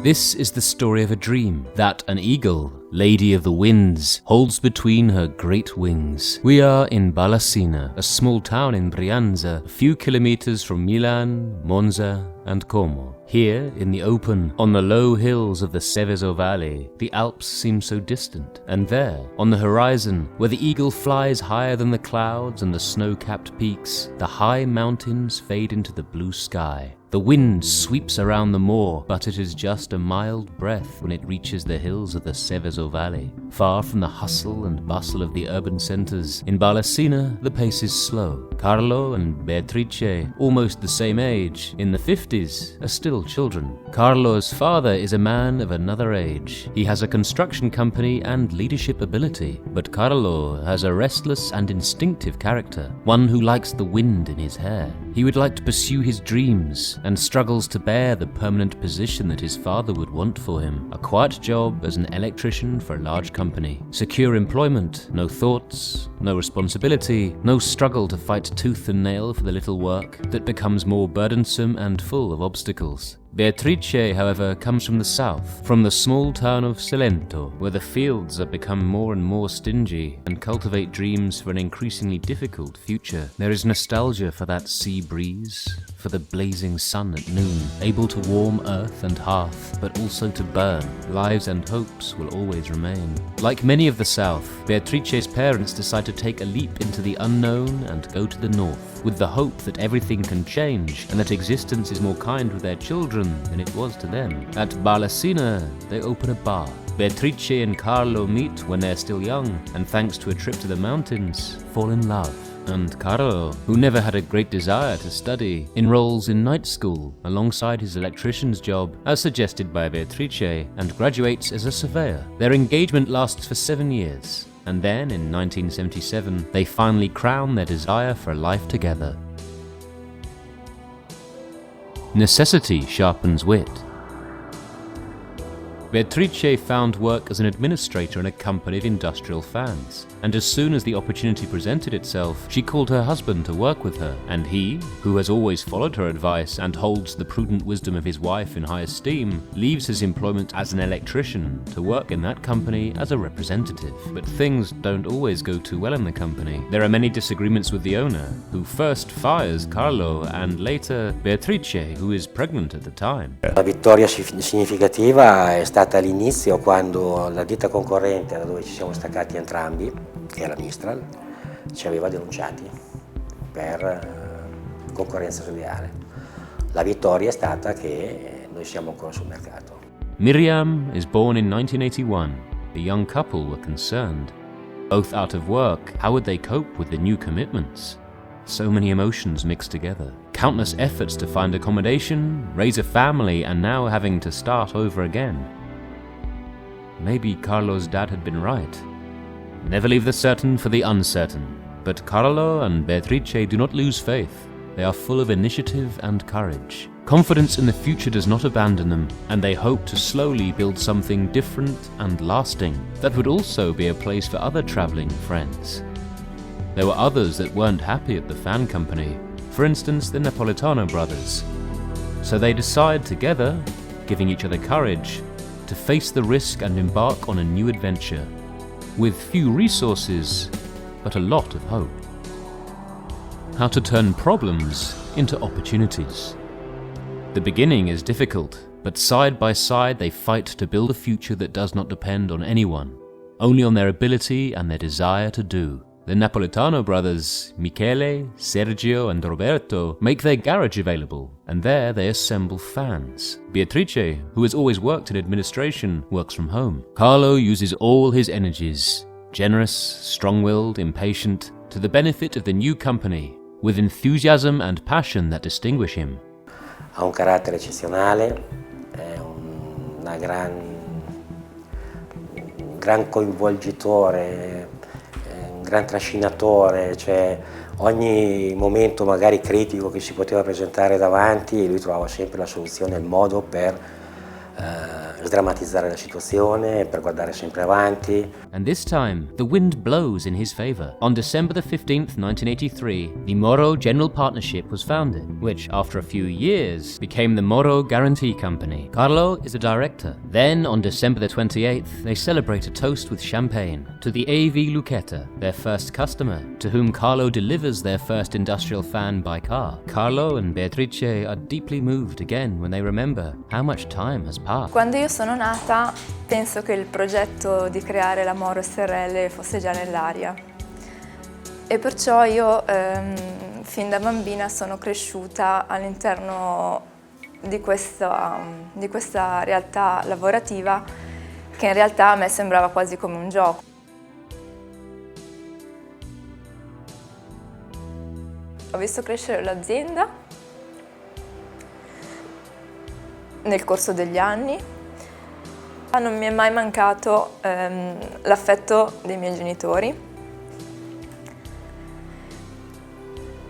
This is the story of a dream that an eagle, lady of the winds, holds between her great wings. We are in Barlassina, a small town in Brianza, a few kilometers from Milan, Monza and Como. Here, in the open, on the low hills of the Seveso Valley, the Alps seem so distant. And there, on the horizon, where the eagle flies higher than the clouds and the snow-capped peaks, the high mountains fade into the blue sky. The wind sweeps around the moor, but it is just a mild breath when it reaches the hills of the Seveso Valley. Far from the hustle and bustle of the urban centers, in Barlassina the pace is slow. Carlo and Beatrice, almost the same age, in the 50s, are still children. Carlo's father is a man of another age. He has a construction company and leadership ability, but Carlo has a restless and instinctive character, one who likes the wind in his hair. He would like to pursue his dreams, and struggles to bear the permanent position that his father would want for him. A quiet job as an electrician for a large company. Secure employment, no thoughts, no responsibility, no struggle to fight tooth and nail for the little work that becomes more burdensome and full of obstacles. Beatrice, however, comes from the south, from the small town of Salento, where the fields have become more and more stingy and cultivate dreams for an increasingly difficult future. There is nostalgia for that sea breeze, for the blazing sun at noon, able to warm earth and hearth, but also to burn. Lives and hopes will always remain. Like many of the south, Beatrice's parents decide to take a leap into the unknown and go to the north, with the hope that everything can change and that existence is more kind with their children than it was to them. At Barlassina, they open a bar. Beatrice and Carlo meet when they're still young, and thanks to a trip to the mountains, fall in love. And Carlo, who never had a great desire to study, enrolls in night school alongside his electrician's job, as suggested by Beatrice, and graduates as a surveyor. Their engagement lasts for 7 years, and then in 1977, they finally crown their desire for a life together. Necessity sharpens wit. Beatrice found work as an administrator in a company of industrial fans, and as soon as the opportunity presented itself, she called her husband to work with her, and he, who has always followed her advice and holds the prudent wisdom of his wife in high esteem, leaves his employment as an electrician to work in that company as a representative. But things don't always go too well in the company. There are many disagreements with the owner, who first fires Carlo and later Beatrice, who is pregnant at the time. La vittoria significativa è stata all'inizio, quando la ditta concorrente da dove ci siamo staccati entrambi, che è la Mistral, ci aveva denunciati per concorrenza sleale. La vittoria è stata che noi siamo ancora sul mercato. Miriam is born in 1981. The young couple were concerned. Both out of work, how would they cope with the new commitments? So many emotions mixed together. Countless efforts to find accommodation, raise a family, and now having to start over again. Maybe Carlo's dad had been right. Never leave the certain for the uncertain. But Carlo and Beatrice do not lose faith. They are full of initiative and courage. Confidence in the future does not abandon them, and they hope to slowly build something different and lasting that would also be a place for other traveling friends. There were others that weren't happy at the fan company, for instance the Napolitano brothers. So they decide together, giving each other courage, to face the risk and embark on a new adventure, with few resources, but a lot of hope. How to turn problems into opportunities. The beginning is difficult, but side by side they fight to build a future that does not depend on anyone, only on their ability and their desire to do. The Napolitano brothers, Michele, Sergio and Roberto, make their garage available, and there they assemble fans. Beatrice, who has always worked in administration, works from home. Carlo uses all his energies, generous, strong-willed, impatient, to the benefit of the new company, with enthusiasm and passion that distinguish him. Ha un carattere eccezionale, è un gran coinvolgitore, un gran trascinatore, cioè ogni momento magari critico che si poteva presentare davanti, lui trovava sempre la soluzione, il modo per sdrammatizzare la situazione, per guardare sempre avanti. And this time, the wind blows in his favor. On December the 15th, 1983, the Moro General Partnership was founded, which, after a few years, became the Moro Guarantee Company. Carlo is a director. Then, on December the 28th, they celebrate a toast with champagne to the AV Lucchetta, their first customer, to whom Carlo delivers their first industrial fan by car. Carlo and Beatrice are deeply moved again when they remember how much time has passed. Quando io sono nata, penso che il progetto di creare la Moro SRL fosse già nell'aria e perciò io fin da bambina sono cresciuta all'interno di questa realtà lavorativa che in realtà a me sembrava quasi come un gioco. Ho visto crescere l'azienda nel corso degli anni. Non mi è mai mancato l'affetto dei miei genitori,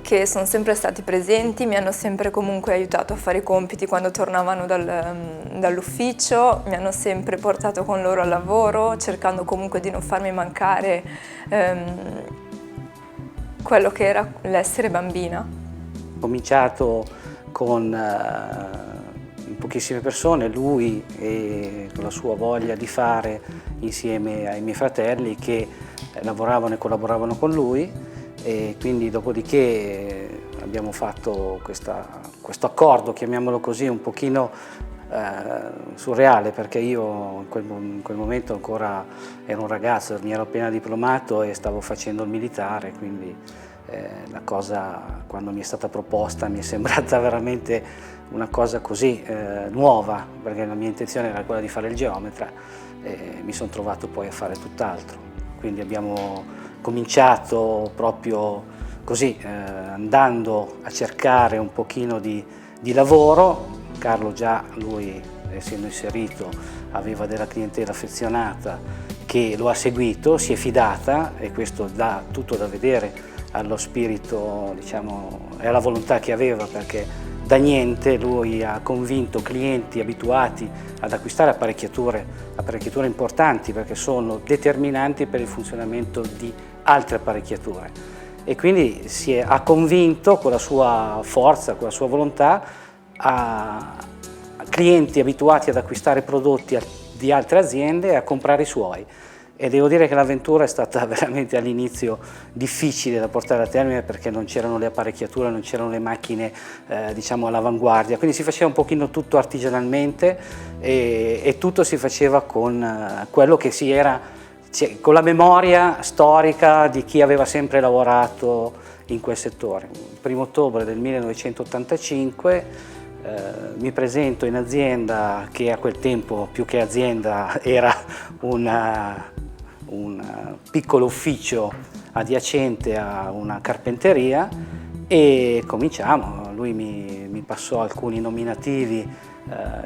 che sono sempre stati presenti, mi hanno sempre comunque aiutato a fare i compiti quando tornavano dall'ufficio, mi hanno sempre portato con loro al lavoro, cercando comunque di non farmi mancare quello che era l'essere bambina. Ho cominciato con pochissime persone, lui e con la sua voglia di fare insieme ai miei fratelli che lavoravano e collaboravano con lui, e quindi dopodiché abbiamo fatto questo accordo, chiamiamolo così, un pochino surreale, perché io in quel momento ancora ero un ragazzo, mi ero appena diplomato e stavo facendo il militare, quindi la cosa, quando mi è stata proposta, mi è sembrata veramente una cosa così nuova, perché la mia intenzione era quella di fare il geometra e mi sono trovato poi a fare tutt'altro. Quindi abbiamo cominciato proprio così, andando a cercare un pochino di lavoro. Carlo già, lui essendo inserito, aveva della clientela affezionata che lo ha seguito, si è fidata, e questo dà tutto da vedere allo spirito, diciamo, e alla volontà che aveva, perché da niente lui ha convinto clienti abituati ad acquistare apparecchiature importanti, perché sono determinanti per il funzionamento di altre apparecchiature, e quindi ha convinto con la sua forza, con la sua volontà, a clienti abituati ad acquistare prodotti di altre aziende e a comprare i suoi. E devo dire che l'avventura è stata veramente all'inizio difficile da portare a termine, perché non c'erano le apparecchiature, non c'erano le macchine diciamo all'avanguardia, quindi si faceva un pochino tutto artigianalmente e tutto si faceva con quello che si era, con la memoria storica di chi aveva sempre lavorato in quel settore. Il 1° ottobre del 1985 mi presento in azienda, che a quel tempo più che azienda era un piccolo ufficio adiacente a una carpenteria, e cominciamo. Lui mi passò alcuni nominativi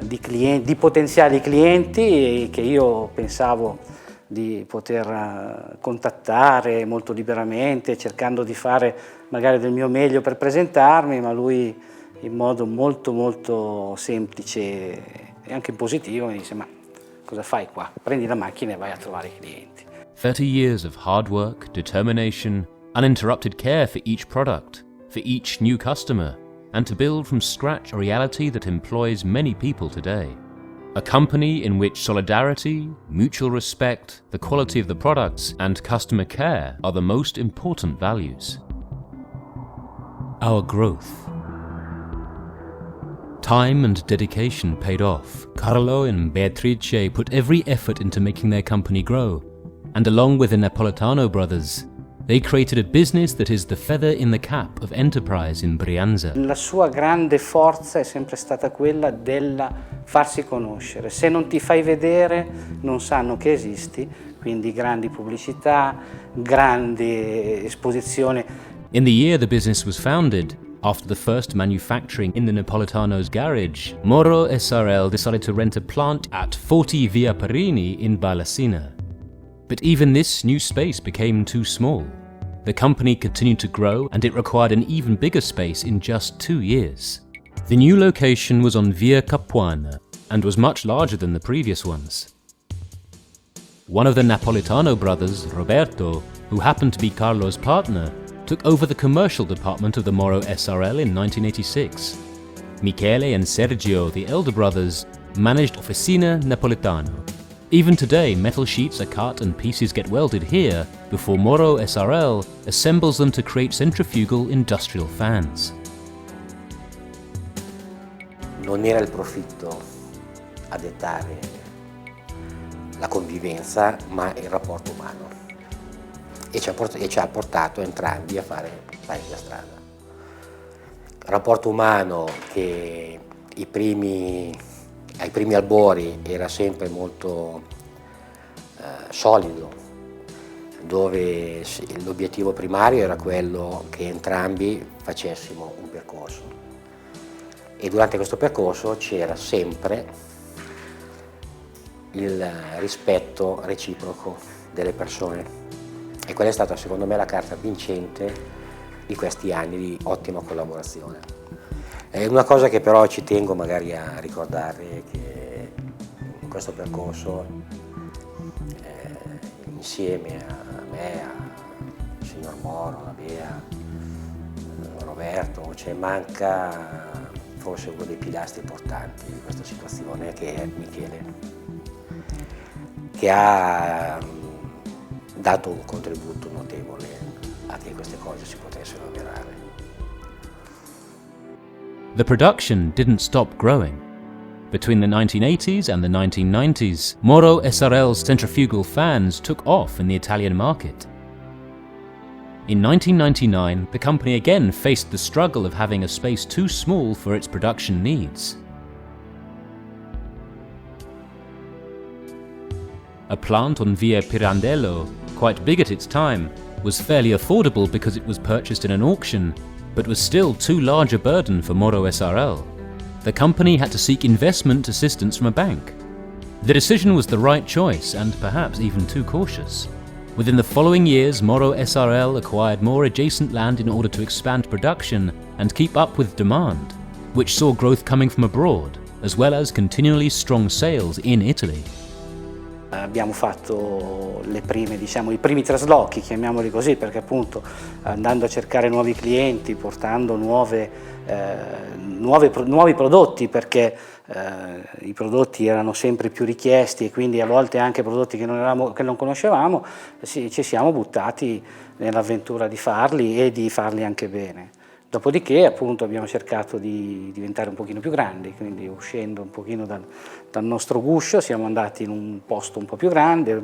di potenziali clienti che io pensavo di poter contattare molto liberamente, cercando di fare magari del mio meglio per presentarmi, ma lui in modo molto molto semplice e anche positivo mi disse: ma cosa fai qua? Prendi la macchina e vai a trovare i clienti. 30 years of hard work, determination, uninterrupted care for each product, for each new customer, and to build from scratch a reality that employs many people today. A company in which solidarity, mutual respect, the quality of the products, and customer care are the most important values. Our growth. Time and dedication paid off. Carlo and Beatrice put every effort into making their company grow, and along with the Napolitano brothers, they created a business that is the feather in the cap of enterprise in Brianza. La sua grande forza è sempre stata quella della farsi conoscere. Se non ti fai vedere, non sanno che esisti, quindi grandi pubblicità, grande esposizione. In the year the business was founded, after the first manufacturing in the Napolitano's garage, Moro SRL decided to rent a plant at 40 Via Parini in Barlassina. But even this new space became too small. The company continued to grow, and it required an even bigger space in just 2 years. The new location was on Via Capuana, and was much larger than the previous ones. One of the Napolitano brothers, Roberto, who happened to be Carlo's partner, took over the commercial department of the Moro SRL in 1986. Michele and Sergio, the elder brothers, managed Officina Napolitano. Even today, metal sheets are cut and pieces get welded here before Moro SRL assembles them to create centrifugal industrial fans. Non era il profitto a dettare la convivenza, ma il rapporto umano. E ci ha portato entrambi a fare parecchia strada. Rapporto umano che ai primi albori era sempre molto solido, dove l'obiettivo primario era quello che entrambi facessimo un percorso. E durante questo percorso c'era sempre il rispetto reciproco delle persone. E quella è stata secondo me la carta vincente di questi anni di ottima collaborazione. È una cosa che però ci tengo magari a ricordare, che in questo percorso insieme a me, al signor Moro, a Bea, Roberto, manca forse uno dei pilastri importanti di questa situazione, che è Michele, che ha dato un contributo notevole a che queste cose si potessero avverare. The production didn't stop growing. Between the 1980s and the 1990s, Moro SRL's centrifugal fans took off in the Italian market. In 1999, the company again faced the struggle of having a space too small for its production needs. A plant on Via Pirandello, quite big at its time, was fairly affordable because it was purchased in an auction, but was still too large a burden for Moro SRL. The company had to seek investment assistance from a bank. The decision was the right choice, and perhaps even too cautious. Within the following years, Moro SRL acquired more adjacent land in order to expand production and keep up with demand, which saw growth coming from abroad, as well as continually strong sales in Italy. Abbiamo fatto i primi traslochi, chiamiamoli così, perché appunto andando a cercare nuovi clienti, portando nuovi prodotti, perché i prodotti erano sempre più richiesti e quindi a volte anche prodotti che non conoscevamo, ci siamo buttati nell'avventura di farli e di farli anche bene. Dopodiché appunto abbiamo cercato di diventare un pochino più grandi, quindi uscendo un pochino dal nostro guscio siamo andati in un posto un po' più grande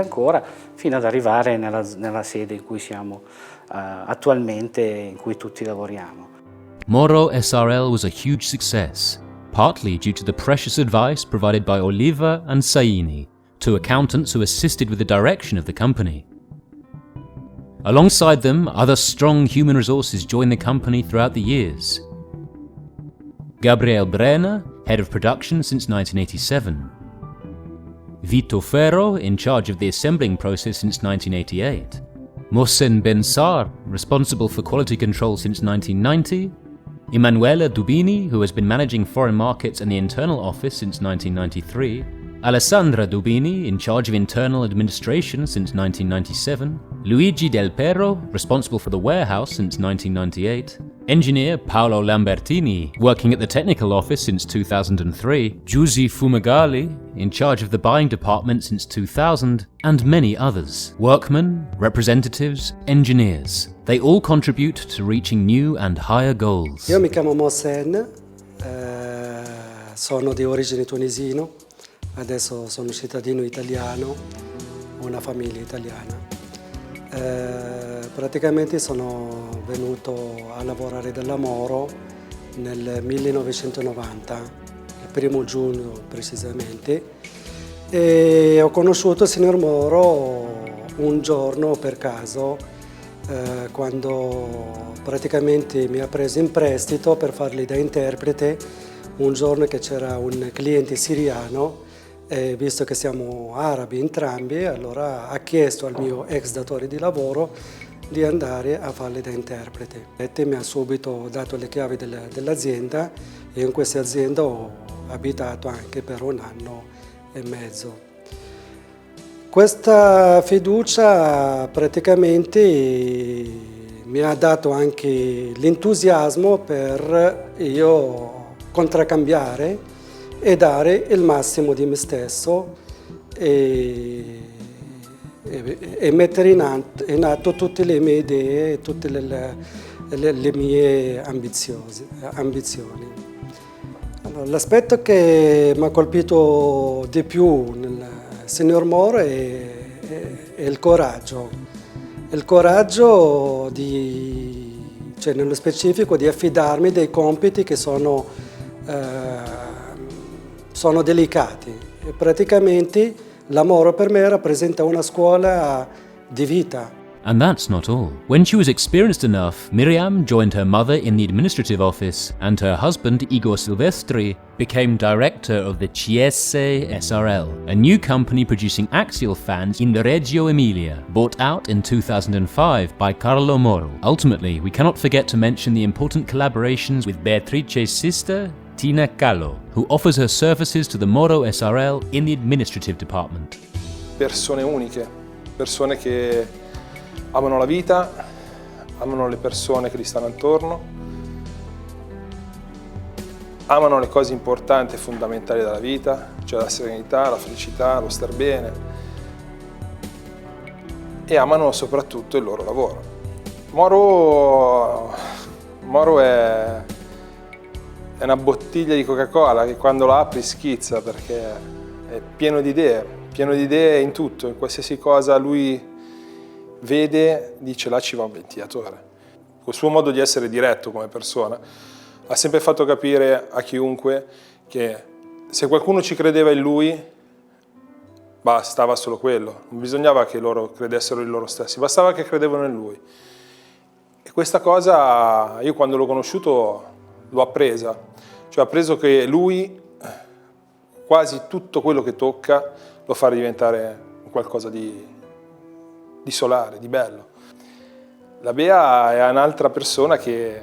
ancora, fino ad arrivare nella sede in cui siamo attualmente, in cui tutti lavoriamo. Moro SRL was a huge success, partly due to the precious advice provided by Oliva and Saini, two accountants who assisted with the direction of the company. Alongside them, other strong human resources joined the company throughout the years. Gabriel Brenner, head of production since 1987. Vito Ferro, in charge of the assembling process since 1988. Mohsen Bensar, responsible for quality control since 1990. Emanuela Dubini, who has been managing foreign markets and the internal office since 1993. Alessandra Dubini, in charge of internal administration since 1997, Luigi Del Perro, responsible for the warehouse since 1998, engineer Paolo Lambertini, working at the technical office since 2003, Giusy Fumagalli, in charge of the buying department since 2000, and many others. Workmen, representatives, engineers. They all contribute to reaching new and higher goals. Io mi chiamo Mohsen, sono di origine tunisino. Adesso sono cittadino italiano, ho una famiglia italiana. Praticamente sono venuto a lavorare dalla Moro nel 1990, il 1 giugno precisamente, e ho conosciuto il signor Moro un giorno per caso, quando praticamente mi ha preso in prestito per fargli da interprete un giorno che c'era un cliente siriano. E visto che siamo arabi entrambi, allora ha chiesto al mio ex datore di lavoro di andare a farle da interprete. E mi ha subito dato le chiavi dell'azienda e in questa azienda ho abitato anche per 1 anno e mezzo. Questa fiducia praticamente mi ha dato anche l'entusiasmo per io contraccambiare e dare il massimo di me stesso e mettere in atto tutte le mie idee, tutte le mie ambizioni. Allora, l'aspetto che mi ha colpito di più nel signor Moro è il coraggio. Il coraggio cioè nello specifico di affidarmi dei compiti che sono delicati. E praticamente la Moro per me rappresenta una scuola di vita. And that's not all. When she was experienced enough, Miriam joined her mother in the administrative office, and her husband, Igor Silvestri, became director of the Chiese SRL, a new company producing axial fans in the Reggio Emilia, bought out in 2005 by Carlo Moro. Ultimately, we cannot forget to mention the important collaborations with Beatrice's sister, Tina Callo, who offers her services to the Moro SRL in the administrative department. Persone uniche, persone che amano la vita, amano le persone che gli stanno attorno, amano le cose importanti e fondamentali della vita, cioè la serenità, la felicità, lo star bene, e amano soprattutto il loro lavoro. Moro è una bottiglia di Coca-Cola che quando la apri schizza, perché è pieno di idee in tutto, in qualsiasi cosa lui vede, dice là ci va un ventilatore. Col suo modo di essere diretto come persona ha sempre fatto capire a chiunque che se qualcuno ci credeva in lui bastava solo quello, non bisognava che loro credessero in loro stessi, bastava che credevano in lui. E questa cosa io quando l'ho conosciuto l'ho appresa, cioè ho appreso che lui quasi tutto quello che tocca lo fa diventare qualcosa di solare, di bello. La Bea è un'altra persona che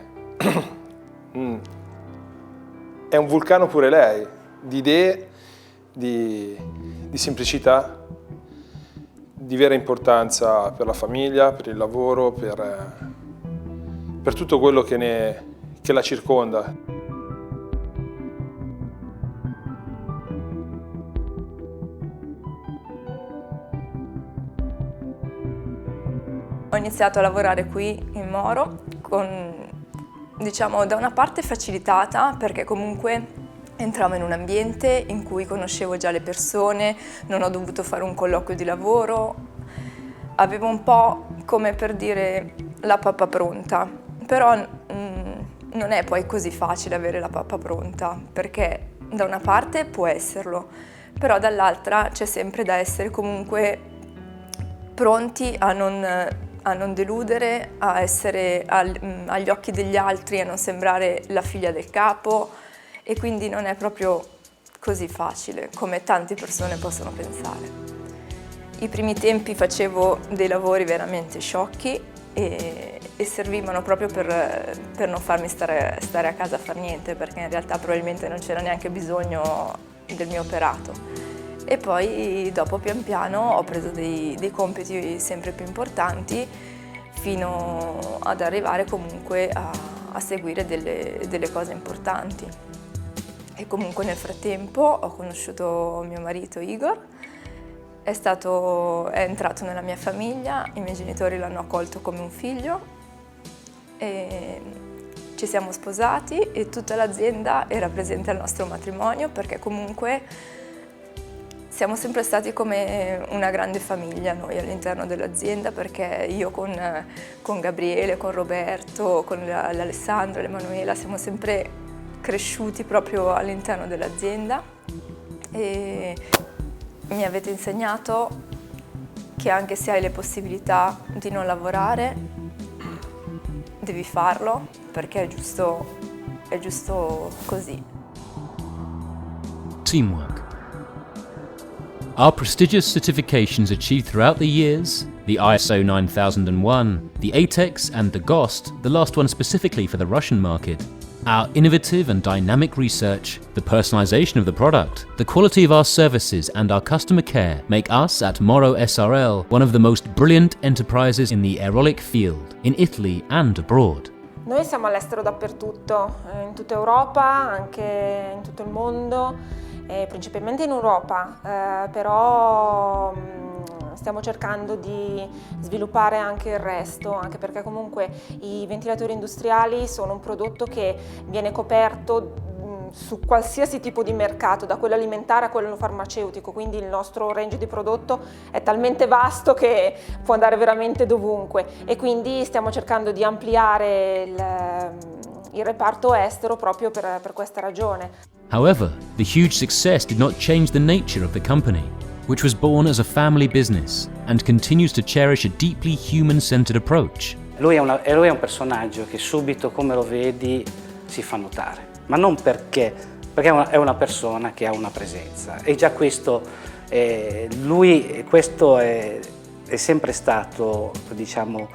è un vulcano pure lei, di idee, di semplicità, di vera importanza per la famiglia, per il lavoro, per tutto quello che la circonda. Ho iniziato a lavorare qui in Moro con, diciamo, da una parte facilitata perché comunque entravo in un ambiente in cui conoscevo già le persone, non ho dovuto fare un colloquio di lavoro, avevo un po' come per dire la pappa pronta, però non è poi così facile avere la pappa pronta perché da una parte può esserlo, però dall'altra c'è sempre da essere comunque pronti a non deludere, a essere agli occhi degli altri, a non sembrare la figlia del capo e quindi non è proprio così facile come tante persone possono pensare. I primi tempi facevo dei lavori veramente sciocchi e servivano proprio per non farmi stare a casa a far niente, perché in realtà probabilmente non c'era neanche bisogno del mio operato. E poi dopo pian piano ho preso dei compiti sempre più importanti fino ad arrivare comunque a seguire delle cose importanti. E comunque nel frattempo ho conosciuto mio marito Igor, è entrato nella mia famiglia, i miei genitori l'hanno accolto come un figlio e ci siamo sposati e tutta l'azienda era presente al nostro matrimonio perché comunque siamo sempre stati come una grande famiglia noi all'interno dell'azienda perché io con Gabriele, con Roberto, con l'Alessandro, l'Emanuela siamo sempre cresciuti proprio all'interno dell'azienda e mi avete insegnato che anche se hai le possibilità di non lavorare devi farlo perché è giusto così. Teamwork. Our prestigious certifications achieved throughout the years, the ISO 9001, the ATEX and the GOST, the last one specifically for the Russian market, our innovative and dynamic research, the personalization of the product, the quality of our services and our customer care make us at Moro SRL one of the most brilliant enterprises in the aerolic field, in Italy and abroad. Noi siamo all'estero dappertutto, in tutta Europa, anche in tutto il mondo, principalmente in Europa, però stiamo cercando di sviluppare anche il resto, anche perché comunque i ventilatori industriali sono un prodotto che viene coperto su qualsiasi tipo di mercato, da quello alimentare a quello farmaceutico, quindi il nostro range di prodotto è talmente vasto che può andare veramente dovunque e quindi stiamo cercando di ampliare il reparto estero proprio per questa ragione. However, the huge success did not change the nature of the company, which was born as a family business and continues to cherish a deeply human-centered approach. Lui è un personaggio che subito, come lo vedi, si fa notare. Ma non perché è una persona che ha una presenza e già questo, questo è sempre stato, diciamo,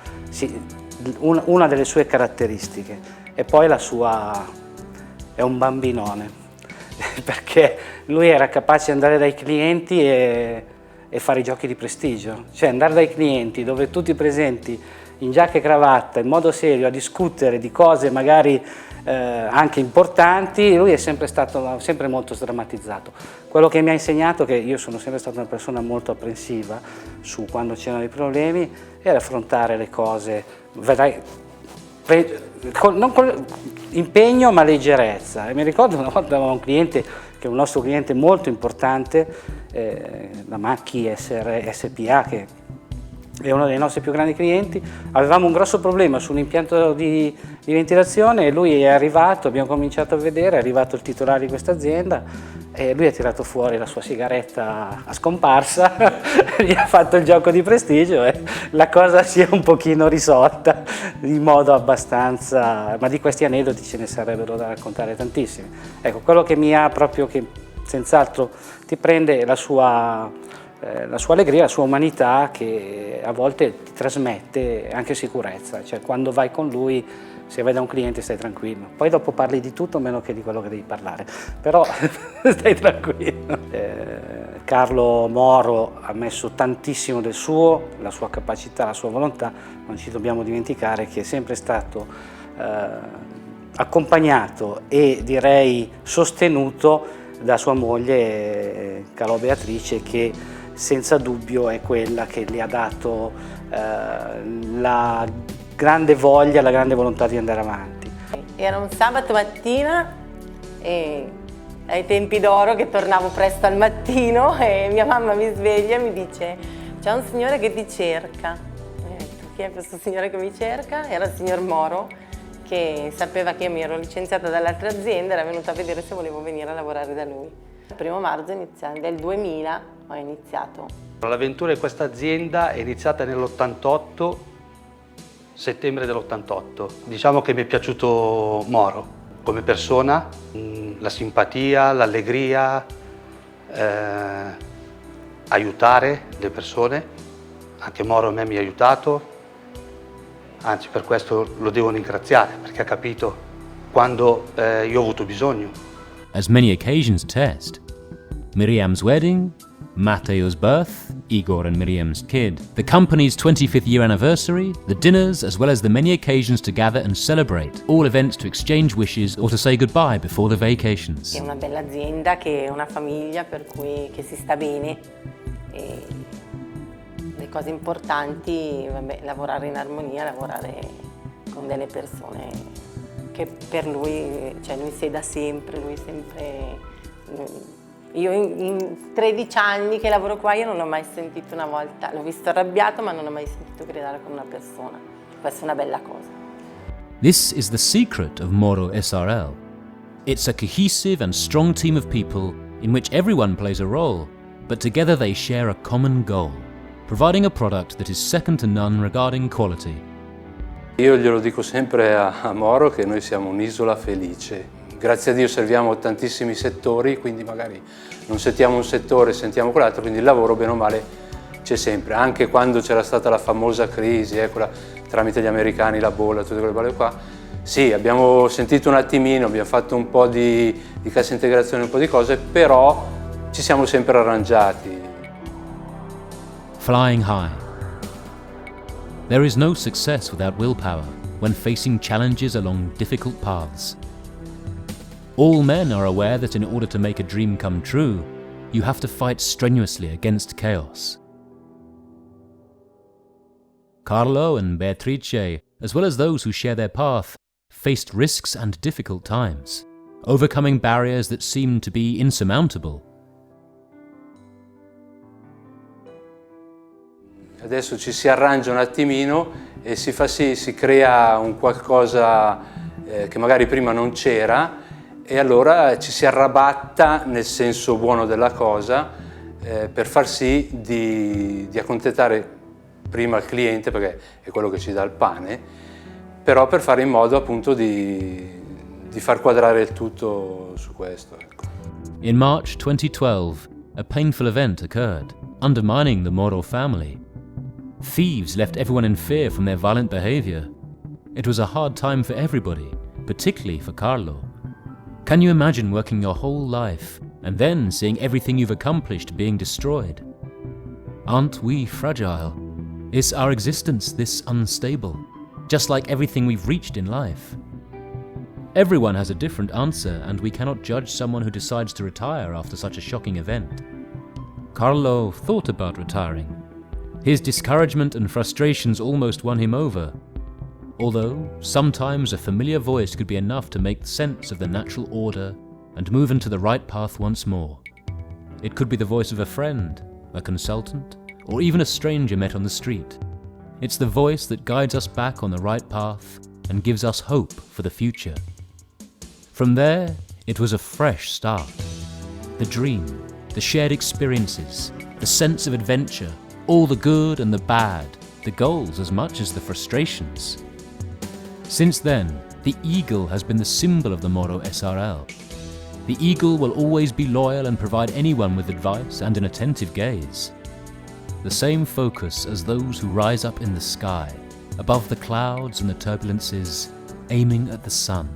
una delle sue caratteristiche e poi è un bambinone perché lui era capace di andare dai clienti e fare i giochi di prestigio, cioè andare dai clienti dove tutti presenti in giacca e cravatta in modo serio a discutere di cose magari anche importanti. Lui è sempre stato molto sdrammatizzato. Quello che mi ha insegnato, che io sono sempre stata una persona molto apprensiva su quando c'erano i problemi, era affrontare le cose, non con impegno ma leggerezza. E mi ricordo una volta avevamo un cliente che è un nostro cliente molto importante, la Macchi SPA, che è uno dei nostri più grandi clienti. Avevamo un grosso problema su un impianto di ventilazione e lui è arrivato, abbiamo cominciato a vedere, è arrivato il titolare di questa azienda e lui ha tirato fuori la sua sigaretta a scomparsa, gli ha fatto il gioco di prestigio e la cosa si è un pochino risolta in modo abbastanza, ma di questi aneddoti ce ne sarebbero da raccontare tantissimi. Ecco, quello che mi ha proprio, che senz'altro ti prende, è la sua allegria, la sua umanità, che a volte ti trasmette anche sicurezza, cioè quando vai con lui, se vai da un cliente stai tranquillo, poi dopo parli di tutto meno che di quello che devi parlare, però stai tranquillo. Carlo Moro ha messo tantissimo del suo, la sua capacità, la sua volontà, non ci dobbiamo dimenticare che è sempre stato accompagnato e direi sostenuto da sua moglie Carlo e Beatrice, che senza dubbio è quella che gli ha dato la grande voglia, la grande volontà di andare avanti. Era un sabato mattina e ai tempi d'oro che tornavo presto al mattino e mia mamma mi sveglia e mi dice: c'è un signore che ti cerca. E ho detto: chi è questo signore che mi cerca? Era il signor Moro, che sapeva che io mi ero licenziata dall'altra azienda, era venuto a vedere se volevo venire a lavorare da lui. Il 1° marzo del 2000 ho iniziato. L'avventura di questa azienda è iniziata nell'88, settembre dell'88. Diciamo che mi è piaciuto Moro come persona, la simpatia, l'allegria, aiutare le persone. Anche Moro a me mi ha aiutato, anzi per questo lo devo ringraziare, perché ha capito quando io ho avuto bisogno. As many occasions attest, Miriam's wedding, Matteo's birth, Igor and Miriam's kid, the company's 25th year anniversary, the dinners, as well as the many occasions to gather and celebrate, all events to exchange wishes or to say goodbye before the vacations. È una bella azienda, che è una famiglia, per cui che si sta bene. E le cose importanti, vabbè, lavorare in armonia, lavorare con delle persone che per lui, cioè lui sei da sempre, lui sempre. Io in 13 anni che lavoro qua, io non ho mai sentito una volta, l'ho visto arrabbiato, ma non ho mai sentito gridare con una persona. Questa è una bella cosa. This is the secret of Moro SRL. It's a cohesive and strong team of people in which everyone plays a role, but together they share a common goal, providing a product that is second to none regarding quality. Io glielo dico sempre a Moro che noi siamo un'isola felice. grazie a Dio serviamo tantissimi settori, quindi magari non sentiamo un settore, sentiamo quell'altro, quindi il lavoro bene o male c'è sempre, anche quando c'era stata la famosa crisi, quella tramite gli americani, la bolla, tutte quelle balle qua. Sì, abbiamo sentito un attimino, abbiamo fatto un po' di cassa integrazione, un po' di cose, però ci siamo sempre arrangiati. Flying high. There is no success without willpower when facing challenges along difficult paths. All men are aware that in order to make a dream come true, you have to fight strenuously against chaos. Carlo and Beatrice, as well as those who share their path, faced risks and difficult times, overcoming barriers that seemed to be insurmountable. Adesso ci si arrangia un attimino e si fa sì, si crea un qualcosa che magari prima non c'era e allora ci si arrabatta nel senso buono della cosa per far sì di accontentare prima il cliente, perché è quello che ci dà il pane, però per fare in modo appunto di far quadrare il tutto su questo. Ecco. In March 2012, a painful event occurred, undermining the Moro family. Thieves left everyone in fear from their violent behavior. It was a hard time for everybody, particularly for Carlo. Can you imagine working your whole life and then seeing everything you've accomplished being destroyed? Aren't we fragile? Is our existence this unstable, just like everything we've reached in life? Everyone has a different answer, and we cannot judge someone who decides to retire after such a shocking event. Carlo thought about retiring. His discouragement and frustrations almost won him over, although sometimes a familiar voice could be enough to make sense of the natural order and move into the right path once more. It could be the voice of a friend, a consultant, or even a stranger met on the street. It's the voice that guides us back on the right path and gives us hope for the future. From there, it was a fresh start. The dream, the shared experiences, the sense of adventure, all the good and the bad, the goals as much as the frustrations. Since then, the eagle has been the symbol of the Moro SRL. The eagle will always be loyal and provide anyone with advice and an attentive gaze. The same focus as those who rise up in the sky, above the clouds and the turbulences, aiming at the sun.